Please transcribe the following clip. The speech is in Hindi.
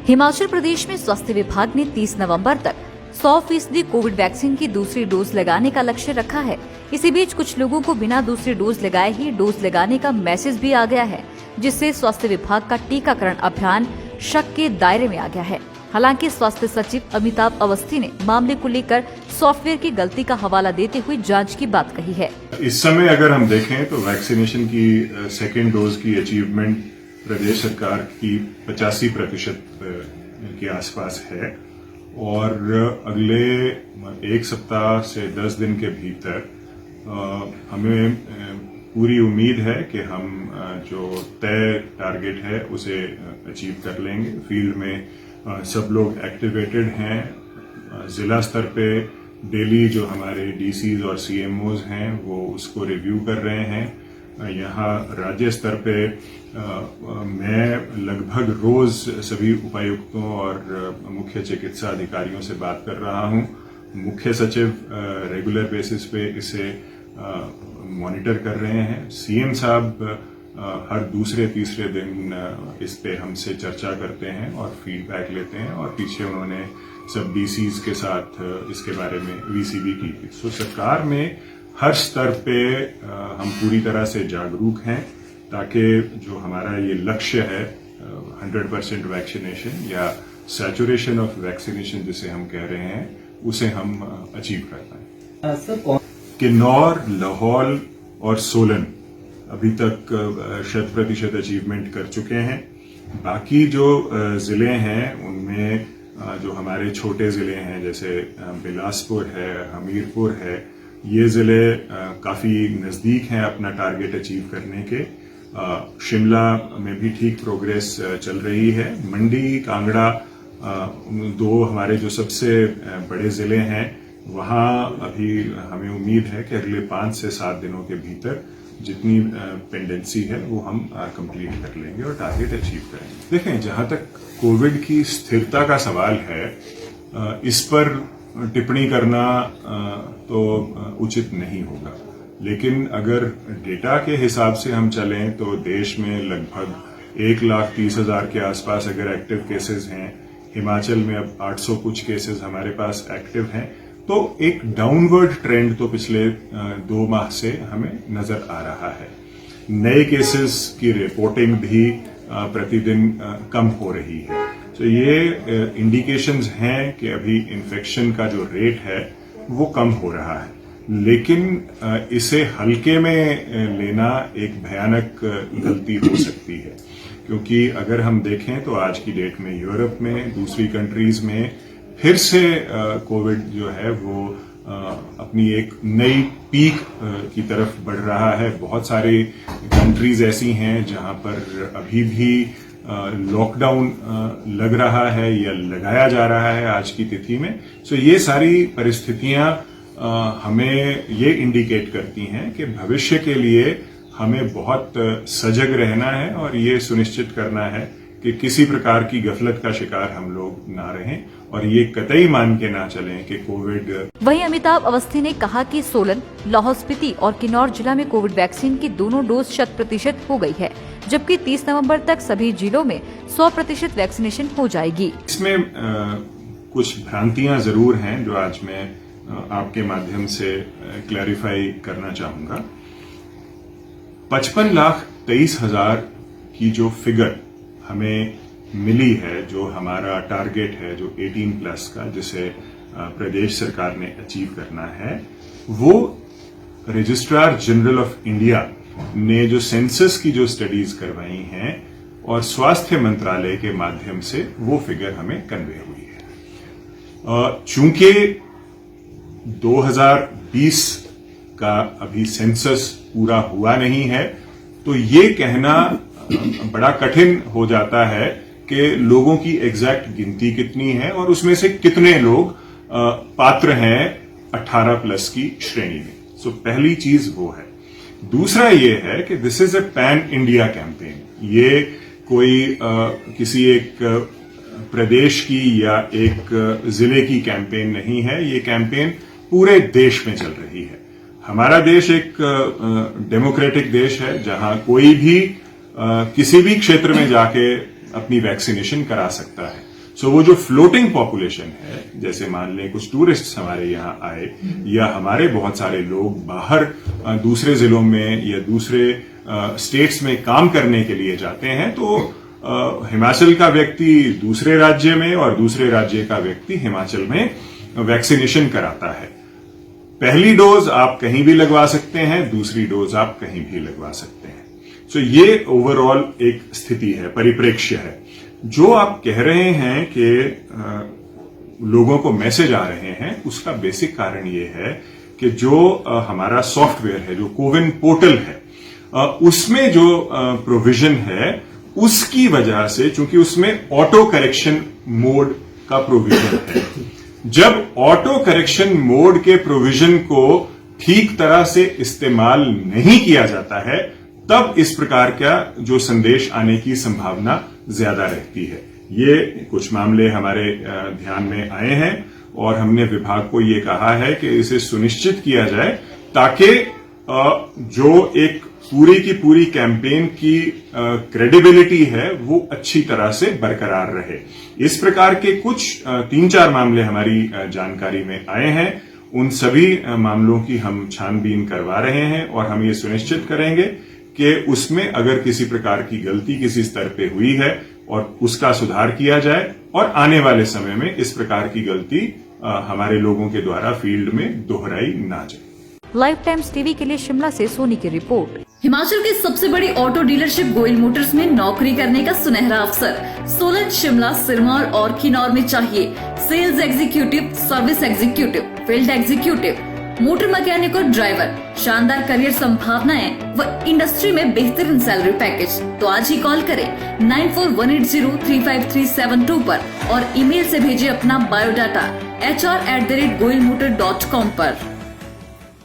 हिमाचल प्रदेश में स्वास्थ्य विभाग ने 30 नवंबर तक 100% कोविड वैक्सीन की दूसरी डोज लगाने का लक्ष्य रखा है। इसी बीच कुछ लोगों को बिना दूसरी डोज लगाए ही डोज लगाने का मैसेज भी आ गया है, जिससे स्वास्थ्य विभाग का टीकाकरण अभियान शक के दायरे में आ गया है। हालांकि स्वास्थ्य सचिव अमिताभ अवस्थी ने मामले को लेकर सॉफ्टवेयर की गलती का हवाला देते हुए जांच की बात कही है। इस समय अगर हम देखें तो वैक्सीनेशन की सेकेंड डोज की अचीवमेंट प्रदेश सरकार की 85% के आसपास है और अगले एक सप्ताह से 10 दिन के भीतर हमें पूरी उम्मीद है कि हम जो तय टारगेट है उसे अचीव कर लेंगे। फील्ड में सब लोग एक्टिवेटेड हैं। जिला स्तर पे डेली जो हमारे डीसीज और सीएमओज हैं वो उसको रिव्यू कर रहे हैं। यहाँ राज्य स्तर पे मैं लगभग रोज सभी उपायुक्तों और मुख्य चिकित्सा अधिकारियों से बात कर रहा हूँ। मुख्य सचिव रेगुलर बेसिस पे इसे मॉनिटर कर रहे हैं। सीएम साहब हर दूसरे तीसरे दिन इस पे हमसे चर्चा करते हैं और फीडबैक लेते हैं और पीछे उन्होंने सब डीसीज के साथ इसके बारे में वीसी भी की थी। सो सरकार में हर स्तर पे हम पूरी तरह से जागरूक हैं ताकि जो हमारा ये लक्ष्य है 100% वैक्सीनेशन या सैचुरेशन ऑफ वैक्सीनेशन जिसे हम कह रहे हैं उसे हम अचीव कर पाए। किन्नौर, लाहौल और सोलन अभी तक 100% अचीवमेंट कर चुके हैं। बाकी जो जिले हैं उनमें जो हमारे छोटे जिले हैं जैसे बिलासपुर है, हमीरपुर है, ये जिले काफी नजदीक हैं अपना टारगेट अचीव करने के। शिमला में भी ठीक प्रोग्रेस चल रही है। मंडी, कांगड़ा दो हमारे जो सबसे बड़े जिले हैं वहां अभी हमें उम्मीद है कि अगले 5 से 7 दिनों के भीतर जितनी पेंडेंसी है वो हम कंप्लीट कर लेंगे और टारगेट अचीव करेंगे। देखें, जहां तक कोविड की स्थिरता का सवाल है इस पर टिप्पणी करना तो उचित नहीं होगा, लेकिन अगर डेटा के हिसाब से हम चलें तो देश में लगभग 1,30,000 के आसपास अगर एक्टिव केसेस हैं, हिमाचल में अब 800 कुछ केसेस हमारे पास एक्टिव हैं, तो एक डाउनवर्ड ट्रेंड तो पिछले 2 माह से हमें नजर आ रहा है। नए केसेस की रिपोर्टिंग भी प्रतिदिन कम हो रही है। तो ये इंडिकेशंस हैं कि अभी इन्फेक्शन का जो रेट है वो कम हो रहा है, लेकिन इसे हल्के में लेना एक भयानक गलती हो सकती है, क्योंकि अगर हम देखें तो आज की डेट में यूरोप में, दूसरी कंट्रीज में फिर से कोविड जो है वो अपनी एक नई पीक की तरफ बढ़ रहा है। बहुत सारी कंट्रीज ऐसी हैं जहां पर अभी भी लॉकडाउन लग रहा है या लगाया जा रहा है आज की तिथि में। सो ये सारी परिस्थितियां हमें ये इंडिकेट करती हैं कि भविष्य के लिए हमें बहुत सजग रहना है और ये सुनिश्चित करना है कि किसी प्रकार की गफलत का शिकार हम लोग ना रहें और ये कतई मान के ना चलें कि कोविड। वहीं अमिताभ अवस्थी ने कहा कि सोलन, लाहौल स्पीति और किन्नौर जिला में कोविड वैक्सीन की दोनों डोज 100% हो गई है, जबकि 30 नवंबर तक सभी जिलों में 100% वैक्सीनेशन हो जाएगी। इसमें कुछ भ्रांतियां जरूर हैं जो आज मैं आपके माध्यम से क्लैरिफाई करना चाहूंगा। 55,23,000 की जो फिगर हमें मिली है, जो हमारा टारगेट है, जो 18+ का, जिसे प्रदेश सरकार ने अचीव करना है, वो रजिस्ट्रार जनरल ऑफ इंडिया ने जो सेंसस की जो स्टडीज करवाई हैं और स्वास्थ्य मंत्रालय के माध्यम से वो फिगर हमें कन्वे हुई है। चूंकि 2020 का अभी सेंसस पूरा हुआ नहीं है, तो ये कहना बड़ा कठिन हो जाता है कि लोगों की एग्जैक्ट गिनती कितनी है और उसमें से कितने लोग पात्र हैं 18+ की श्रेणी में। सो पहली चीज वो है। दूसरा ये है कि this is a pan India campaign. ये कोई किसी एक प्रदेश की या एक जिले की कैंपेन नहीं है। ये कैंपेन पूरे देश में चल रही है। हमारा देश एक डेमोक्रेटिक देश है जहां कोई भी किसी भी क्षेत्र में जाके अपनी वैक्सीनेशन करा सकता है। सो वो जो फ्लोटिंग पॉपुलेशन है, जैसे मान लें कुछ टूरिस्ट हमारे यहाँ आए या हमारे बहुत सारे लोग बाहर दूसरे जिलों में या दूसरे स्टेट्स में काम करने के लिए जाते हैं, तो हिमाचल का व्यक्ति दूसरे राज्य में और दूसरे राज्य का व्यक्ति हिमाचल में वैक्सीनेशन कराता है। पहली डोज आप कहीं भी लगवा सकते हैं, दूसरी डोज आप कहीं भी लगवा सकते हैं। सो ये ओवरऑल एक स्थिति है, परिप्रेक्ष्य है। जो आप कह रहे हैं कि लोगों को मैसेज आ रहे हैं, उसका बेसिक कारण ये है कि जो हमारा सॉफ्टवेयर है, जो कोविन पोर्टल है, उसमें जो प्रोविजन है उसकी वजह से, चूंकि उसमें ऑटो करेक्शन मोड का प्रोविजन है, जब ऑटो करेक्शन मोड के प्रोविजन को ठीक तरह से इस्तेमाल नहीं किया जाता है, तब इस प्रकार का जो संदेश आने की संभावना ज्यादा रहती है। ये कुछ मामले हमारे ध्यान में आए हैं और हमने विभाग को ये कहा है कि इसे सुनिश्चित किया जाए ताकि जो एक पूरी की पूरी कैंपेन की क्रेडिबिलिटी है वो अच्छी तरह से बरकरार रहे। इस प्रकार के कुछ 3-4 मामले हमारी जानकारी में आए हैं। उन सभी मामलों की हम छानबीन करवा रहे हैं और हम ये सुनिश्चित करेंगे कि उसमें अगर किसी प्रकार की गलती किसी स्तर पे हुई है और उसका सुधार किया जाए और आने वाले समय में इस प्रकार की गलती हमारे लोगों के द्वारा फील्ड में दोहराई ना जाए। लाइफ टाइम्स टीवी के लिए शिमला से सोनी की रिपोर्ट। हिमाचल की सबसे बड़ी ऑटो डीलरशिप गोयल मोटर्स में नौकरी करने का सुनहरा अवसर सोलन, शिमला, सिरमौर और किन्नौर में चाहिए sales executive, service executive, field executive, motor mechanic और ड्राइवर। शानदार करियर संभावनाएं व इंडस्ट्री में बेहतरीन सैलरी पैकेज। तो आज ही कॉल करें 9418035372 पर और ईमेल से भेजिए अपना बायोडाटा hr@goilmotor.com पर।